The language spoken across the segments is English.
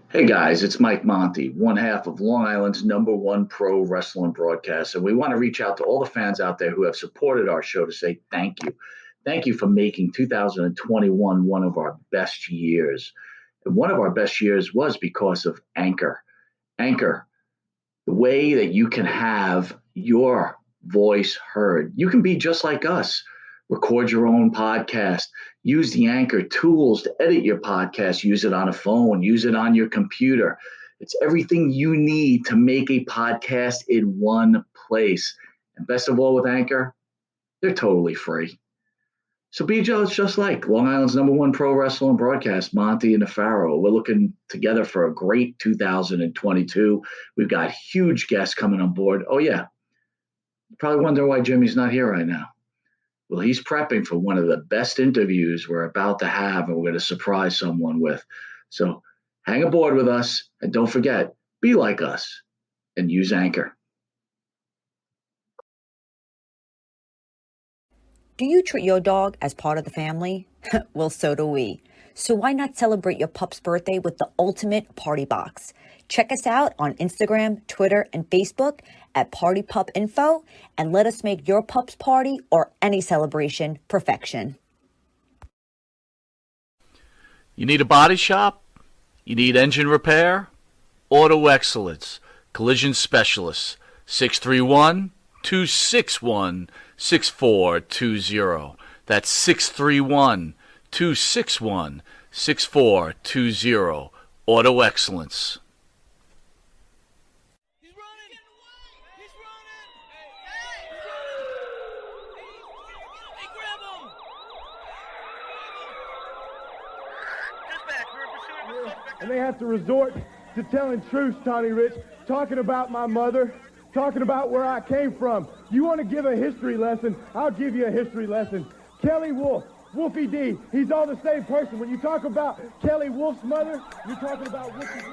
Hey guys, it's Mike Monty, one half of Long Island's #1 pro wrestling broadcast. And we want to reach out to all the fans out there who have supported our show to say thank you. Thank you for making 2021 one of our best years. And one of our best years was because of Anchor. Anchor, the way that you can have your voice heard. You can be just like us. Record your own podcast. Use the Anchor tools to edit your podcast. Use it on a phone. Use it on your computer. It's everything you need to make a podcast in one place. And best of all with Anchor, they're totally free. So be just like Long Island's #1 pro wrestling broadcast, Monty and the Pharaoh. We're looking together for a great 2022. We've got huge guests coming on board. Oh, yeah. You're probably wondering why Jimmy's not here right now. Well, he's prepping for one of the best interviews we're about to have, and we're going to surprise someone with. So hang aboard with us, and don't forget, be like us and use Anchor. Do you treat your dog as part of the family? Well, so do we. So why not celebrate your pup's birthday with the ultimate party box? Check us out on Instagram, Twitter, and Facebook at Party Pup Info, and let us make your pup's party or any celebration perfection. You need a body shop? You need engine repair? Auto Excellence, Collision Specialists, 631-261-6420. That's 631-261-6420. Auto Excellence. And they have to resort to telling truths, Tony Rich, talking about my mother, talking about where I came from. You want to give a history lesson? I'll give you a history lesson. Kelly Wolf, Wolfie D, he's all the same person. When you talk about Kelly Wolf's mother, you're talking about Wolfie D.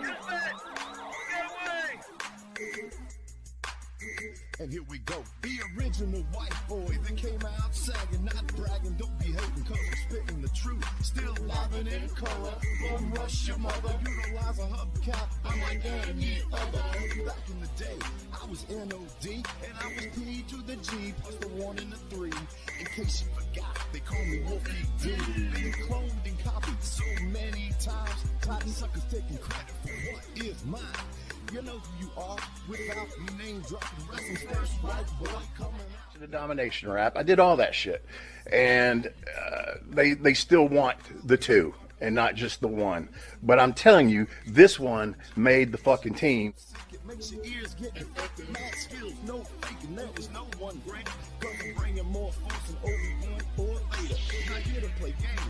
And here we go, the original white boy that came out sagging, not bragging, don't be hating, cause I'm spitting the truth, still livin' in color, gon' rush your mother, utilize a hubcap, I'm like any other. Back in the day, I was N-O-D, and I was P to the G, plus the 1 and the 3, in case you forgot, they call me Wolfie D, been cloned and copied so many times, cotton suckers taking credit for what is mine. You know who you are without me name dropping wrestling's first white boy coming out. The domination rap, I did all that shit, and they still want the two and not just the one. But I'm telling you, this one made the fucking team. It makes your ears get infected, mad skills, no faking, there is no one great. Cause I'm bringing more force than Obi-Wan or Vader. Not here to play games.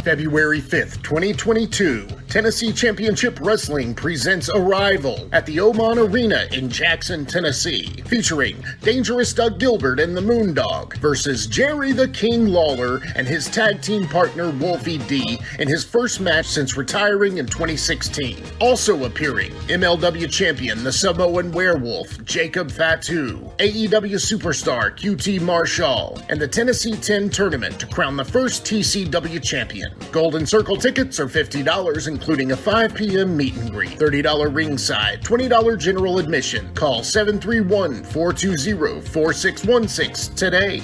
February 5th, 2022, Tennessee Championship Wrestling presents Arrival at the Oman Arena in Jackson, Tennessee, featuring Dangerous Doug Gilbert and the Moondog versus Jerry the King Lawler and his tag team partner Wolfie D in his first match since retiring in 2016. Also appearing, MLW Champion the Samoan Werewolf Jacob Fatu, AEW Superstar QT Marshall, and the Tennessee 10 Tournament to crown the first TCW champion. Golden Circle tickets are $50, including a 5 p.m. meet and greet. $30 ringside, $20 general admission. Call 731-420-4616 today.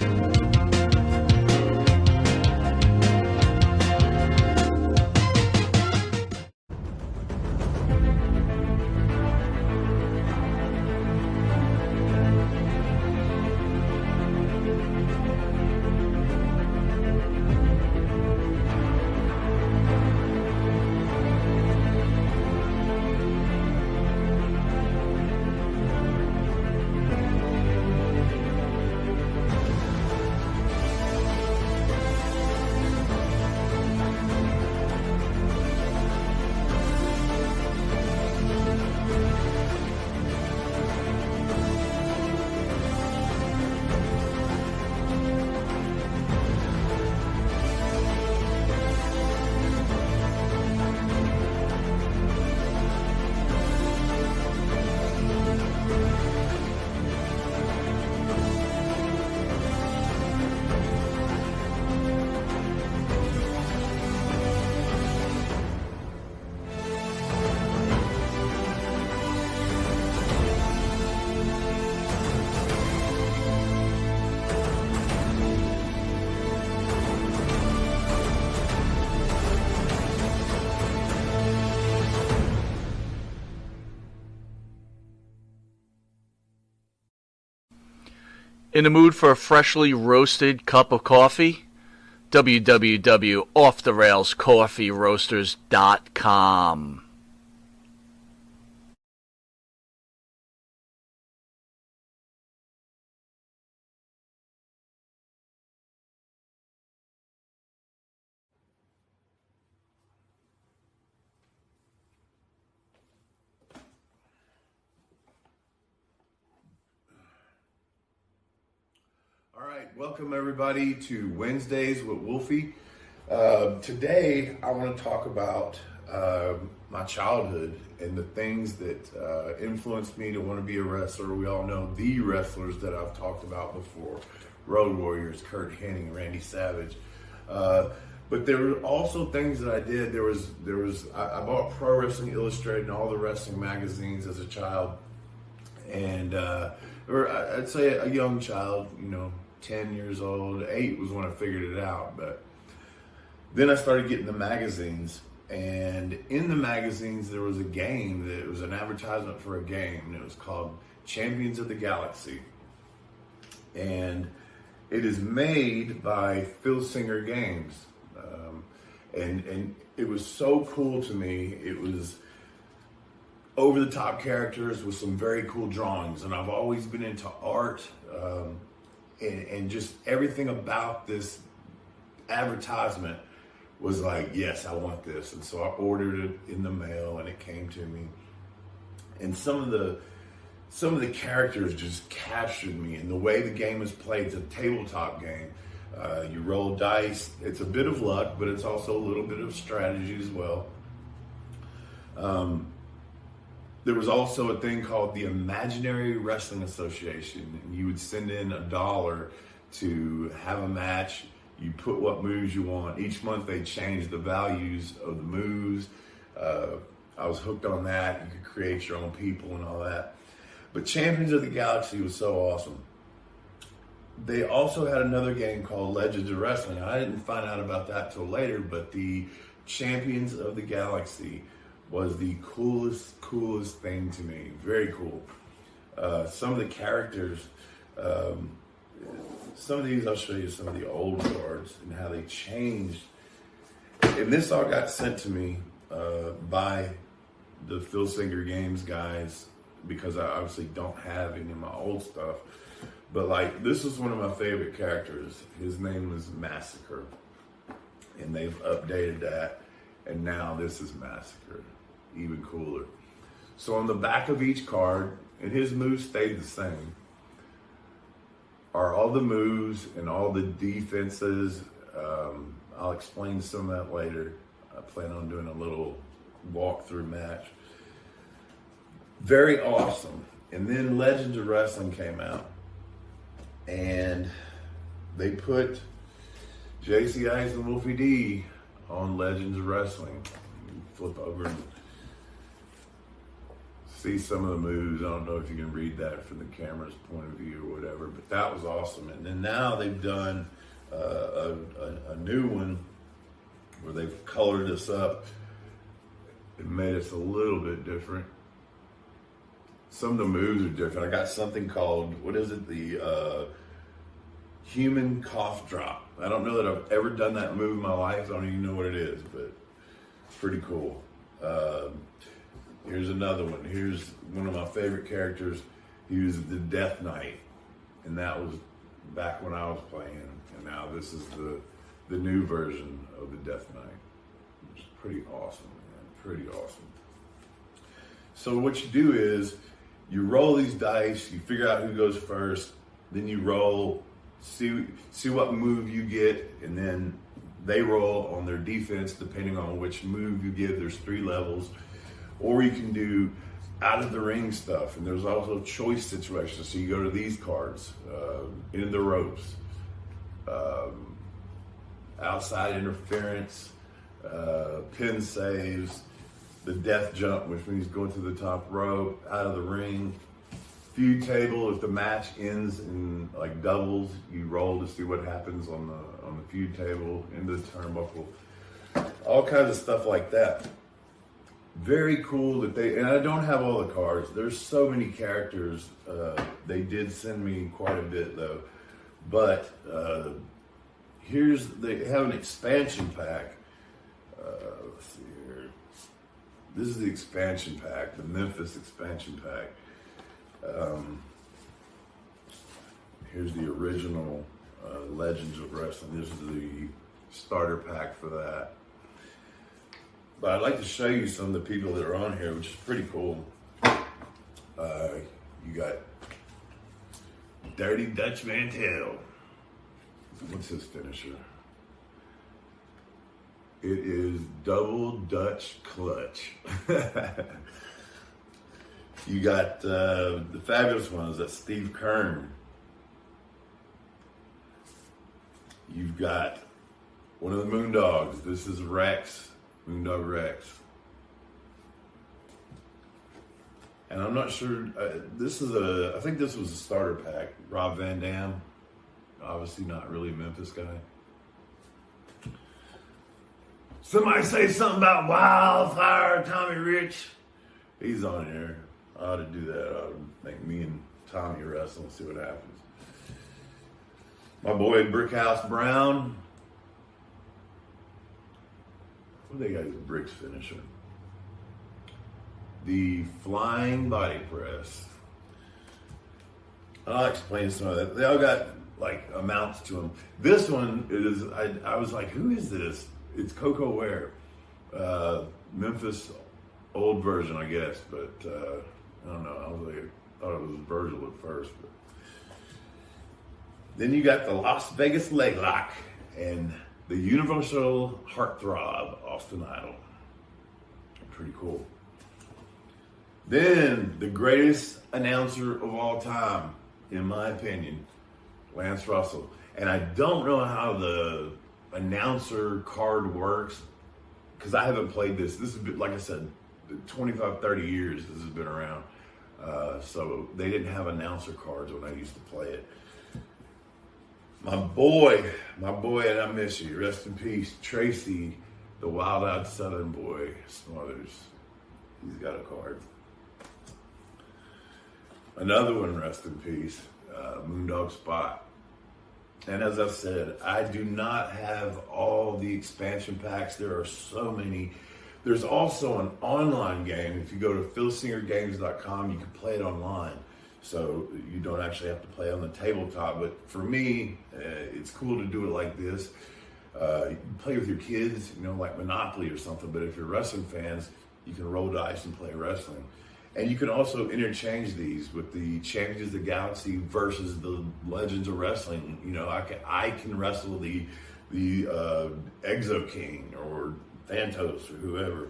In the mood for a freshly roasted cup of coffee? www.offtherailscoffeeroasters.com. All right, welcome everybody to Wednesdays with Wolfie. Today I want to talk about my childhood and the things that influenced me to want to be a wrestler. We all know the wrestlers that I've talked about before: Road Warriors, Kurt Hennig, Randy Savage. But there were also things that I did. I bought Pro Wrestling Illustrated and all the wrestling magazines as a child, and or I'd say a young child, 10 years old. 8 was when I figured it out. But then I started getting the magazines, and in the magazines there was a game that was an advertisement for a game, and it was called Champions of the Galaxy. And it is made by Phil Singer Games. And it was so cool to me. It was over-the-top characters with some very cool drawings. And I've always been into art, and just everything about this advertisement was like, yes, I want this. And so I ordered it in the mail, and it came to me. And some of the characters just captured me, and the way the game is played. It's a tabletop game. You roll dice. It's a bit of luck, but it's also a little bit of strategy as well. There was also a thing called the Imaginary Wrestling Association. And you would send in $1 to have a match. You put what moves you want. Each month they changed the values of the moves. I was hooked on that. You could create your own people and all that. But Champions of the Galaxy was so awesome. They also had another game called Legends of Wrestling. I didn't find out about that till later, but the Champions of the Galaxy was the coolest thing to me. Very cool. Some of the characters, some of these, I'll show you some of the old cards and how they changed. And this all got sent to me by the Phil Singer Games guys, because I obviously don't have any of my old stuff. But this is one of my favorite characters. His name is Massacre. And they've updated that. And now this is Massacre. Even cooler. So on the back of each card, and his moves stayed the same, are all the moves and all the defenses. I'll explain some of that later. I plan on doing a little walkthrough match. Very awesome. And then Legends of Wrestling came out, and they put JC Ice and Wolfie D on Legends of Wrestling. Flip over and see some of the moves. I don't know if you can read that from the camera's point of view or whatever, but that was awesome. And then now they've done a new one where they've colored us up and made us a little bit different. Some of the moves are different. I got something called, what is it? The human cough drop. I don't know that I've ever done that move in my life. I don't even know what it is, but it's pretty cool. Here's another one. Here's one of my favorite characters. He was the Death Knight, and that was back when I was playing. And now this is the new version of the Death Knight. It's pretty awesome, man. Pretty awesome. So what you do is you roll these dice, you figure out who goes first, then you roll, see what move you get, and then they roll on their defense depending on which move you give. There's 3 levels. Or you can do out of the ring stuff, and there's also choice situations. So you go to these cards, in the ropes, outside interference, pin saves, the death jump, which means going to the top rope, out of the ring, feud table. If the match ends in doubles, you roll to see what happens on the feud table, into the turnbuckle, all kinds of stuff like that. very cool that and I don't have all the cards. There's so many characters. They did send me quite a bit though. But they have an expansion pack. Let's see here. This is the expansion pack, the Memphis expansion pack. Here's the original Legends of Wrestling. This is the starter pack for that. But I'd like to show you some of the people that are on here, which is pretty cool. You got Dirty Dutch Mantel. What's his finisher? It is Double Dutch Clutch. You got the fabulous ones. That's Steve Kern. You've got one of the Moondogs. This is Rex, Moondog Rex. And I'm not sure, I think this was a starter pack. Rob Van Dam, obviously not really a Memphis guy. Somebody say something about Wildfire Tommy Rich. He's on here. I ought to do that. I ought to make me and Tommy wrestle and see what happens. My boy Brickhouse Brown. What do they got as Brick's finisher? The Flying Body Press. I'll explain some of that. They all got like amounts to them. This one is, I was like, who is this? It's Coco Ware. Memphis old version, I guess, but I don't know. I thought it was Virgil at first. But. Then you got the Las Vegas Leg Lock and the Universal Heartthrob Austin Idol. Pretty cool. Then the greatest announcer of all time, in my opinion, Lance Russell. And I don't know how the announcer card works because I haven't played this. This has been, like I said, 25, 30 years this has been around. So they didn't have announcer cards when I used to play it. My boy, and I miss you. Rest in peace, Tracy, the wild-eyed Southern boy, Smothers. He's got a card. Another one, rest in peace, Moondog Spot. And as I said, I do not have all the expansion packs. There are so many. There's also an online game. If you go to philsingergames.com, you can play it online. So you don't actually have to play on the tabletop. But for me, it's cool to do it like this. You can play with your kids, like Monopoly or something. But if you're wrestling fans, you can roll dice and play wrestling. And you can also interchange these with the Champions of the Galaxy versus the Legends of Wrestling. I can wrestle the Exo King or Thanos or whoever.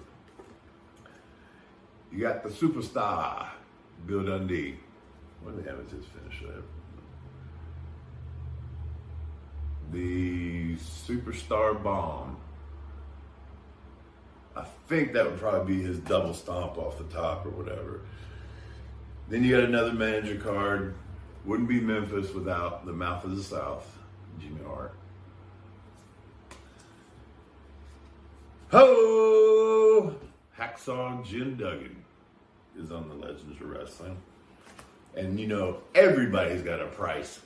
You got the Superstar, Bill Dundee. What do they have as his finisher? The Superstar Bomb. I think that would probably be his double stomp off the top or whatever. Then you got another manager card. Wouldn't be Memphis without the Mouth of the South, Jimmy Hart. Ho! Hacksaw Jim Duggan is on the Legends of Wrestling. And everybody's got a price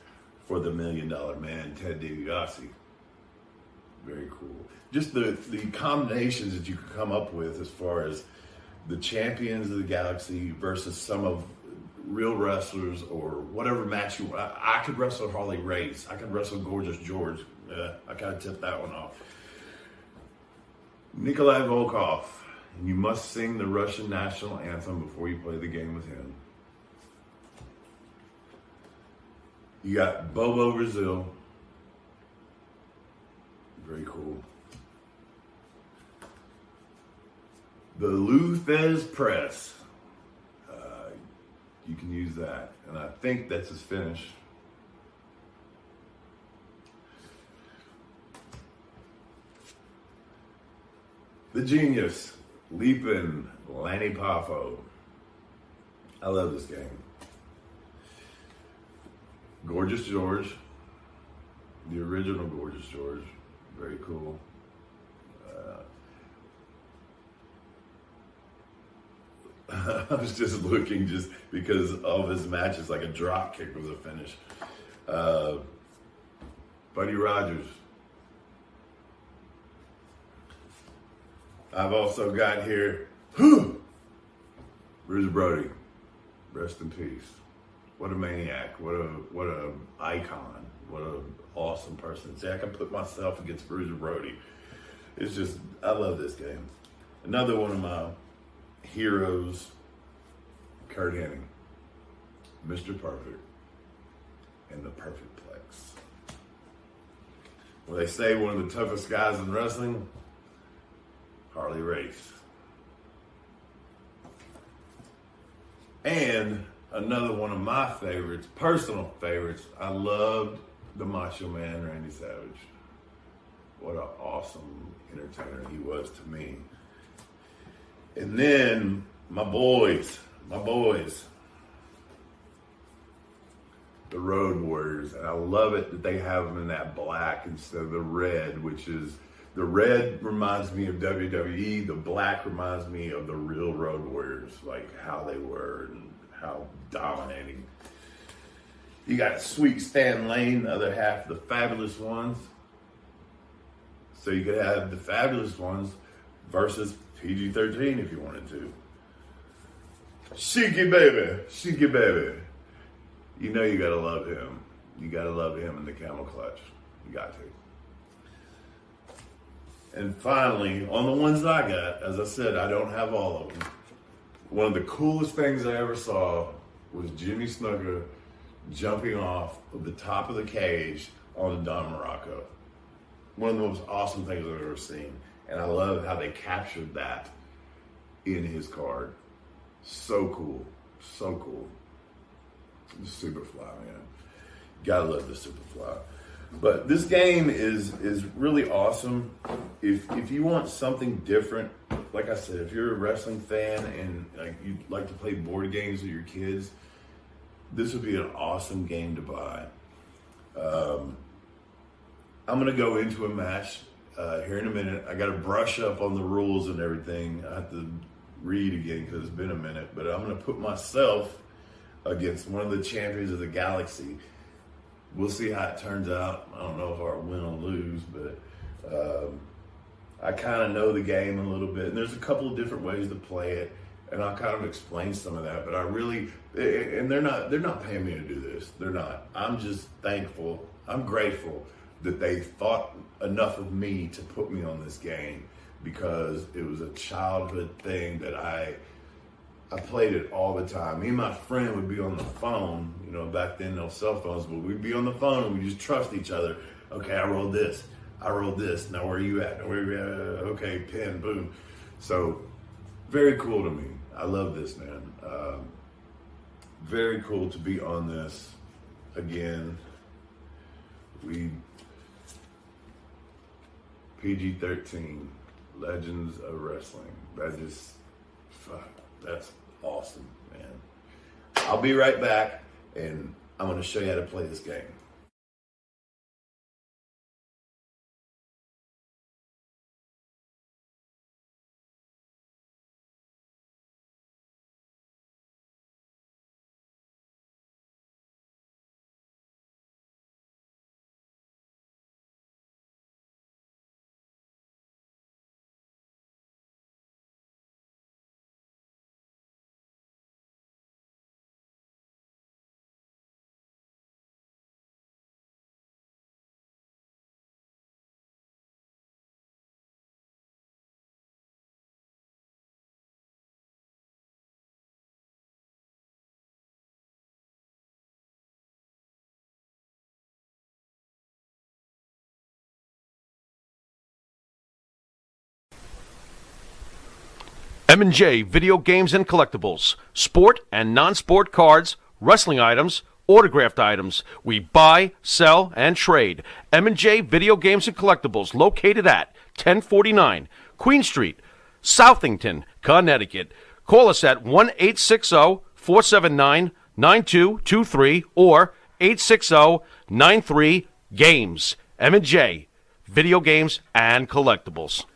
for the $1 Million Man, Ted DiBiase. Very cool. Just the combinations that you could come up with as far as the Champions of the Galaxy versus some of real wrestlers or whatever match you want. I could wrestle Harley Race. I could wrestle Gorgeous George. I kind of tipped that one off. Nikolai Volkov. And you must sing the Russian national anthem before you play the game with him. You got Bobo Brazil. Very cool. The Luthez Press. You can use that. And I think that's his finish. The Genius. Leapin' Lanny Poffo. I love this game. Gorgeous George. The original Gorgeous George. Very cool. I was just looking just because of his matches, like a drop kick was a finish. Buddy Rogers. I've also got here, Bruce Brody. Rest in peace. What a maniac. What a icon. What a awesome person. See, I can put myself against Bruce Brody. It's just, I love this game. Another one of my heroes, Kurt Hennig, Mr. Perfect, and the Perfect Plex. Well, they say one of the toughest guys in wrestling, Harley Race. And another one of my favorites, personal favorites, I loved the Macho Man, Randy Savage. What an awesome entertainer he was to me. And then my boys, the Road Warriors. And I love it that they have them in that black instead of the red, which is, the red reminds me of WWE, the black reminds me of the real Road Warriors, like how they were and how dominating. You got Sweet Stan Lane, the other half, the Fabulous Ones. So you could have the Fabulous Ones versus PG-13 if you wanted to. Sheiky baby. You know you gotta love him. You gotta love him in the camel clutch. You got to. And finally, on the ones that I got, as I said, I don't have all of them. One of the coolest things I ever saw was Jimmy Snuka jumping off of the top of the cage on the Don Morocco. One of the most awesome things I've ever seen. And I love how they captured that in his card. So cool. So cool. The Superfly, man. Gotta love the Superfly. But this game is really awesome. If you want something different, like I said, if you're a wrestling fan and like you like to play board games with your kids, this would be an awesome game to buy. I'm gonna go into a match here in a minute. I gotta brush up on the rules and everything. I have to read again because it's been a minute, but I'm gonna put myself against one of the champions of the galaxy. We'll see how it turns out. I don't know if I'll win or lose, but I kind of know the game a little bit. And there's a couple of different ways to play it, and I'll kind of explain some of that. But I really, and they're not paying me to do this. They're not. I'm just thankful. I'm grateful that they thought enough of me to put me on this game, because it was a childhood thing that I played it all the time. Me and my friend would be on the phone, you know, back then no cell phones, but we'd be on the phone and we just trust each other. Okay, I rolled this. Now where are you at? Okay, pin, boom. So very cool to me. I love this, man. Very cool to be on this again. PG-13, Legends of Wrestling. That's awesome, man. I'll be right back, and I'm going to show you how to play this game. M&J Video Games and Collectibles. Sport and non-sport cards, wrestling items, autographed items. We buy, sell, and trade. M&J Video Games and Collectibles, located at 1049 Queen Street, Southington, Connecticut. Call us at 1-860-479-9223 or 860-93-GAMES. M&J Video Games and Collectibles.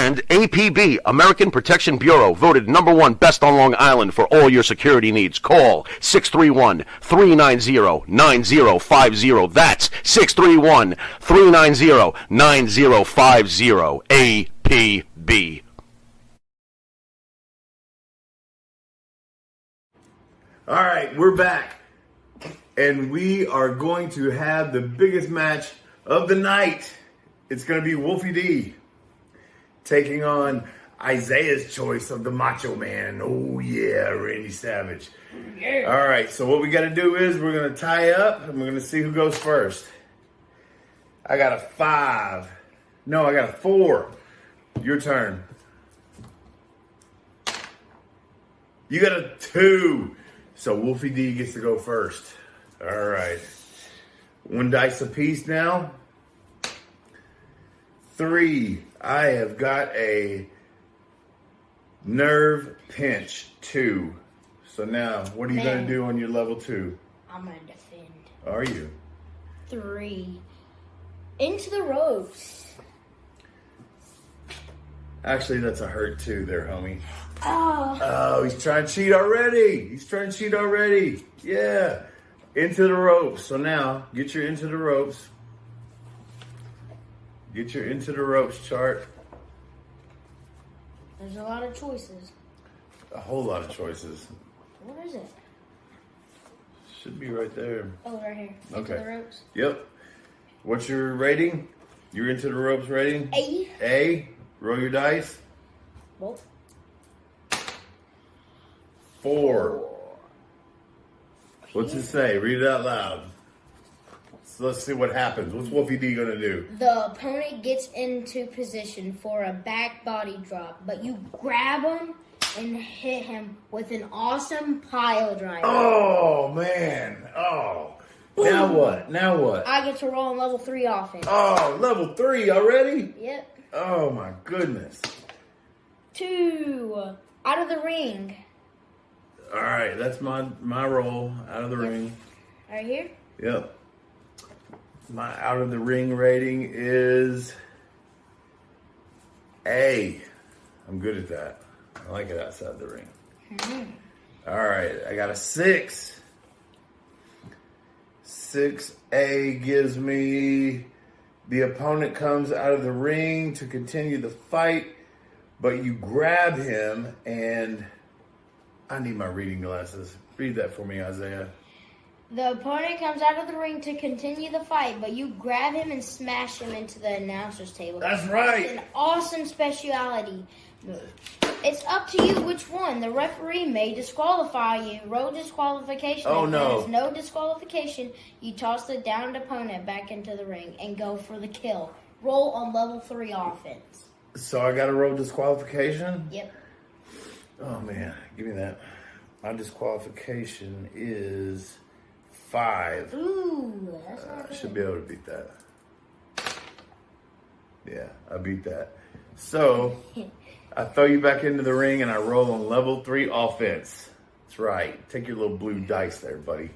And APB, American Protection Bureau, voted #1 best on Long Island for all your security needs. Call 631-390-9050. That's 631-390-9050. APB. All right, we're back. And we are going to have the biggest match of the night. It's going to be Wolfie D taking on Isaiah's choice of the Macho Man. Oh, yeah, Randy Savage. Yeah. All right, so what we got to do is we're going to tie up, and we're going to see who goes first. I got a 5. No, I got a 4. Your turn. You got a 2. So Wolfie D gets to go first. All right. 1 dice apiece now. 3. I have got a nerve pinch. 2. So now, what are you going to do on your level 2? I'm going to defend. Are you? 3. Into the ropes. Actually, that's a hurt 2 there, homie. Oh, he's trying to cheat already. Yeah. Into the ropes. So now, get your into the ropes. Get your into the ropes chart. There's a lot of choices. A whole lot of choices. What is it? Should be right there. Oh, right here. Into the ropes. Yep. What's your rating? Your into the ropes rating? A. A. Roll your dice. Well. 4. What's it say? Read it out loud. So let's see what happens. What's Wolfie D gonna do? The opponent gets into position for a back body drop, but you grab him and hit him with an awesome pile driver. Oh, man. Oh. Now what? I get to roll on level 3 offense. Oh, level 3 already? Yep. Oh, my goodness. 2. Out of the ring. All right, that's my roll. Out of the ring. Right here? Yep. My out of the ring rating is A. I'm good at that. I like it outside the ring. Mm-hmm. All right, I got a 6. 6A gives me the opponent comes out of the ring to continue the fight, but you grab him and I need my reading glasses. Read that for me, Isaiah. The opponent comes out of the ring to continue the fight, but you grab him and smash him into the announcer's table. That's right. It's an awesome speciality move. It's up to you which one. The referee may disqualify you. Roll disqualification. Oh, if no. there's no disqualification, you toss the downed opponent back into the ring and go for the kill. Roll on level 3 offense. So I got to roll disqualification? Yep. Oh, man. Give me that. My disqualification is 5. Ooh, that's not I good. should be able to beat that. Yeah, I beat that. So, I throw you back into the ring and I roll on level 3 offense. That's right. Take your little blue dice there, buddy.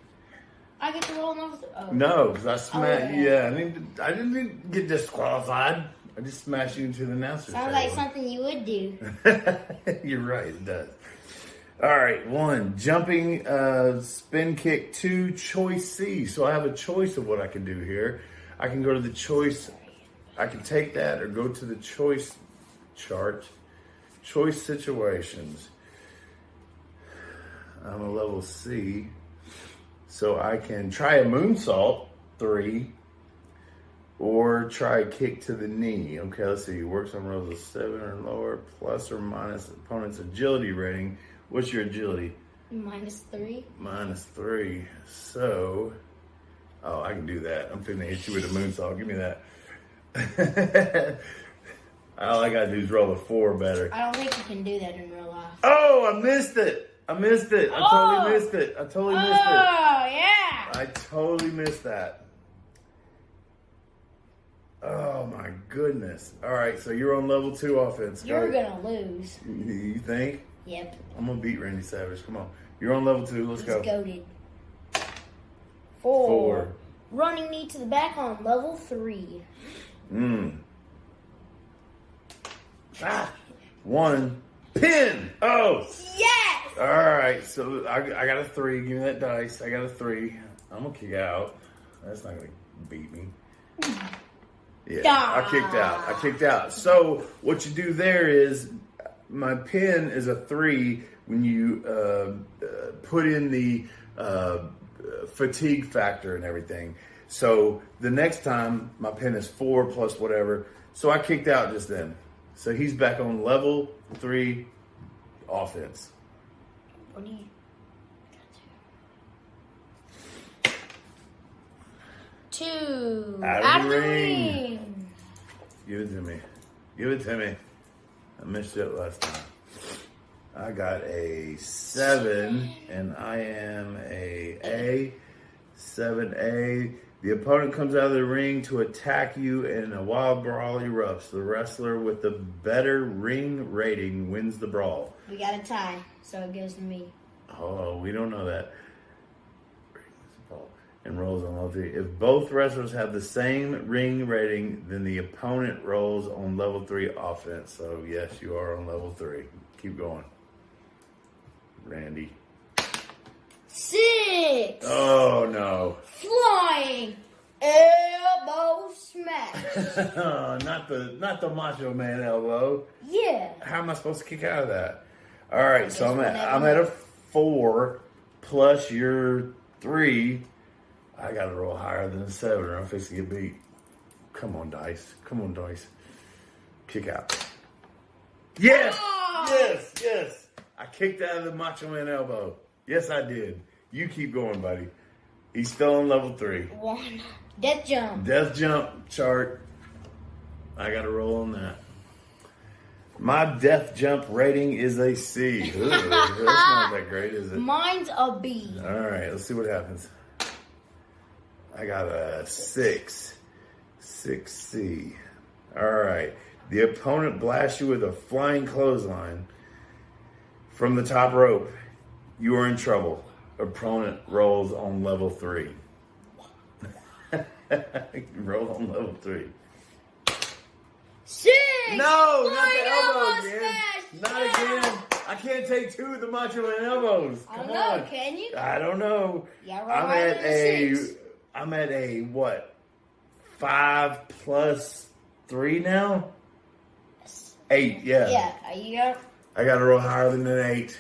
I get to roll on level 3? Oh. No, because I smashed. Oh, yeah. I didn't get disqualified. I just smashed you into the announcer's Sounds table. like something you would do. You're right, it does. All right, 1, jumping spin kick. 2, choice C. So I have a choice of what I can do here. I can go to the choice. I can take that or go to the choice chart. Choice situations. I'm a level C. So I can try a moonsault, 3. Or try a kick to the knee. Okay, let's see. Works on rolls of 7 or lower, plus or minus opponent's agility rating. What's your agility? -3. -3. So, I can do that. I'm finna hit you with a moonsault. Give me that. All I gotta do is roll a 4 better. I don't think you can do that in real life. Oh, I missed it. I totally missed it. Oh, yeah. I totally missed that. Oh my goodness. All right, so you're on level 2 offense. You're gonna lose. You think? Yep. I'm gonna beat Randy Savage. Come on. You're on level 2. Let's go. He's goated. 4. Running knee to the back on level 3. 1. Pin! Oh! Yes! All right, so I got a 3. Give me that dice. I got a 3. I'm going to kick out. That's not going to beat me. Yeah, I kicked out. So what you do there is my pin is a 3 when you put in the fatigue factor and everything. So the next time my pin is 4 plus whatever. So I kicked out just then. So he's back on level 3 offense. What do you... Two. Out of the ring. Give it to me. Give it to me. I missed it last time. I got a 7, and I am a 7A. The opponent comes out of the ring to attack you in a wild brawl erupts. The wrestler with the better ring rating wins the brawl. We got a tie, so it goes to me. Oh, we don't know that. And rolls on level 3. If both wrestlers have the same ring rating, then the opponent rolls on level 3 offense. So, yes, you are on level 3. Keep going. Randy. 6. Oh, no. Flying elbow smash. not the Macho Man elbow. Yeah. How am I supposed to kick out of that? All right, so I'm at a 4 plus your 3. I got to roll higher than a 7 or I'm fixing to get beat. Come on, dice. Come on, dice. Kick out. Yes! Oh! Yes! I kicked out of the Macho Man elbow. Yes, I did. You keep going, buddy. He's still on level 3. 1. Death jump. Death jump chart. I got to roll on that. My death jump rating is a C. Ooh, that's not that great, is it? Mine's a B. All right, let's see what happens. I got a 6. 6C. All right. The opponent blasts you with a flying clothesline from the top rope. You are in trouble. Opponent rolls on level 3. Roll on level 3. 6! No, not the elbow again. Smash. Not again. I can't take 2 of the Macho Man elbows. I don't know, can you? I don't know. Yeah, right. I'm at a what? 5 plus 3 now? 8, yeah. Yeah, you go. I gotta roll higher than an 8.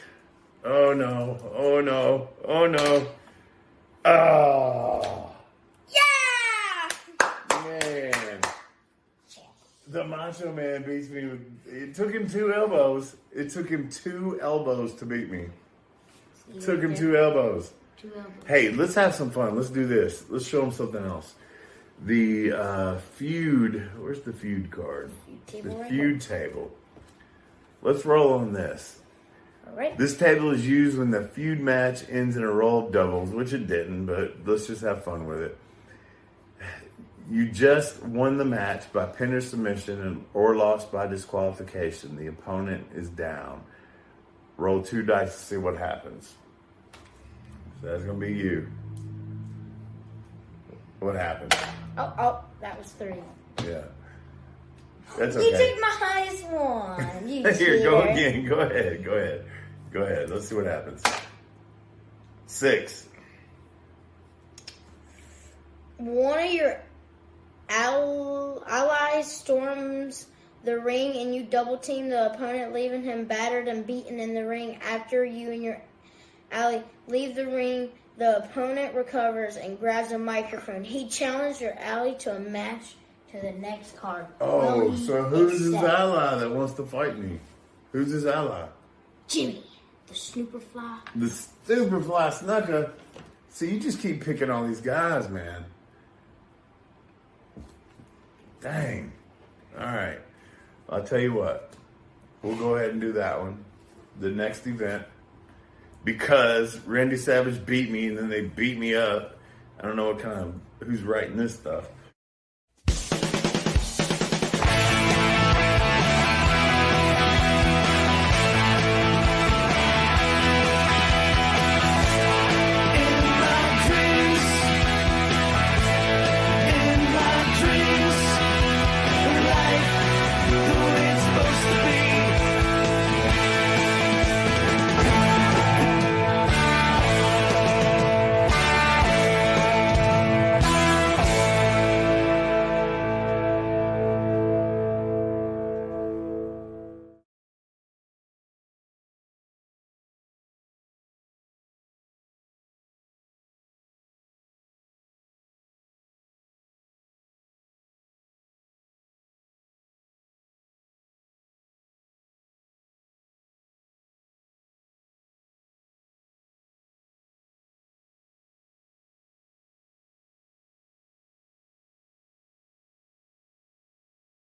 Oh no. Oh no. Oh no. Oh. Yeah! Man. The Macho Man beats me with, it took him 2 elbows. It took him 2 elbows to beat me. It took him 2 elbows. Hey, let's have some fun. Let's do this. Let's show him something else. The feud. Where's the feud card? The feud table. Let's roll on this. All right. This table is used when the feud match ends in a roll of doubles, which it didn't, but let's just have fun with it. You just won the match by pin or submission or lost by disqualification. The opponent is down. Roll 2 dice to see what happens. So that's going to be you. What happened? Oh, that was 3. Yeah. That's okay. You took my highest one. You Here, go again. Go ahead. Let's see what happens. 6. One of your allies storms the ring and you double team the opponent, leaving him battered and beaten in the ring. After you and your ally leave the ring, the opponent recovers and grabs a microphone. He challenged your ally to a match to the next card. Oh, so who's his ally that wants to fight me? Who's his ally? Jimmy, the Snooperfly. The Snooperfly Snucker. See, you just keep picking all these guys, man. Dang. All right. I'll tell you what. We'll go ahead and do that one. The next event. Because Randy Savage beat me and then they beat me up. I don't know who's writing this stuff.